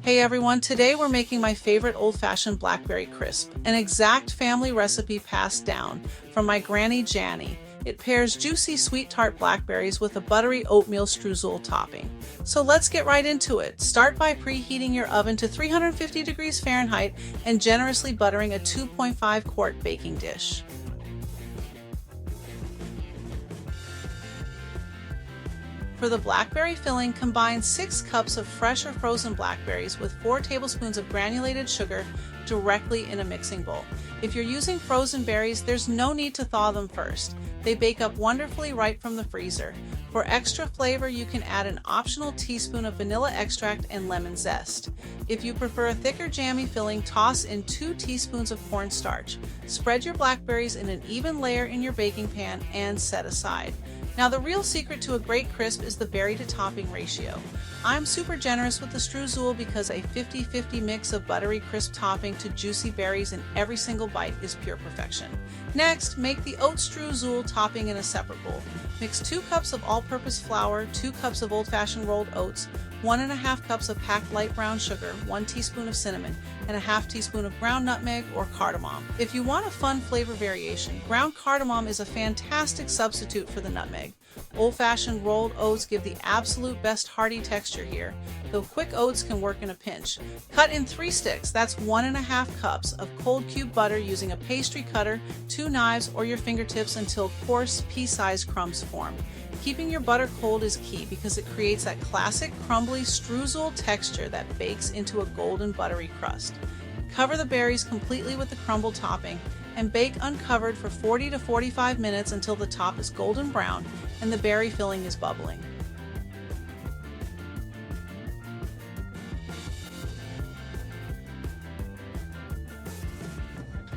Hey everyone, today we're making my favorite old-fashioned Blackberry Crisp, an exact family recipe passed down from my Granny Janny. It pairs juicy sweet tart blackberries with a buttery oatmeal streusel topping. So let's get right into it. Start by preheating your oven to 350 degrees Fahrenheit and generously buttering a 2.5 quart baking dish. For the blackberry filling, combine 6 cups of fresh or frozen blackberries with 4 tablespoons of granulated sugar directly in a mixing bowl. If you're using frozen berries, there's no need to thaw them first. They bake up wonderfully right from the freezer. For extra flavor, you can add an optional teaspoon of vanilla extract and lemon zest. If you prefer a thicker jammy filling, toss in 2 teaspoons of cornstarch. Spread your blackberries in an even layer in your baking pan and set aside. Now the real secret to a great crisp is the berry to topping ratio. I'm super generous with the streusel because a 50-50 mix of buttery crisp topping to juicy berries in every single bite is pure perfection. Next, make the oat streusel topping in a separate bowl. Mix 2 cups of all-purpose flour, 2 cups of old-fashioned rolled oats, 1.5 cups of packed light brown sugar, 1 teaspoon of cinnamon, and a half teaspoon of ground nutmeg or cardamom. If you want a fun flavor variation, ground cardamom is a fantastic substitute for the nutmeg. Old-fashioned rolled oats give the absolute best hearty texture here, though quick oats can work in a pinch. Cut in 3 sticks, that's 1.5 cups of cold cube butter using a pastry cutter, 2 knives, or your fingertips until coarse, pea-sized crumbs form. Keeping your butter cold is key because it creates that classic crumbly streusel texture that bakes into a golden buttery crust. Cover the berries completely with the crumble topping and bake uncovered for 40 to 45 minutes until the top is golden brown and the berry filling is bubbling.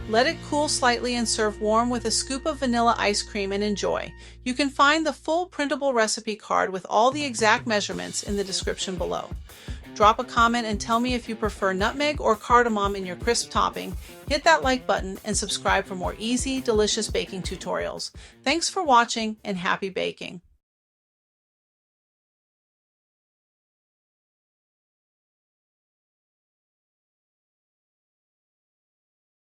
Let it cool slightly and serve warm with a scoop of vanilla ice cream and enjoy. You can find the full printable recipe card with all the exact measurements in the description below. Drop a comment and tell me if you prefer nutmeg or cardamom in your crisp topping. Hit that like button and subscribe for more easy, delicious baking tutorials. Thanks for watching and happy baking!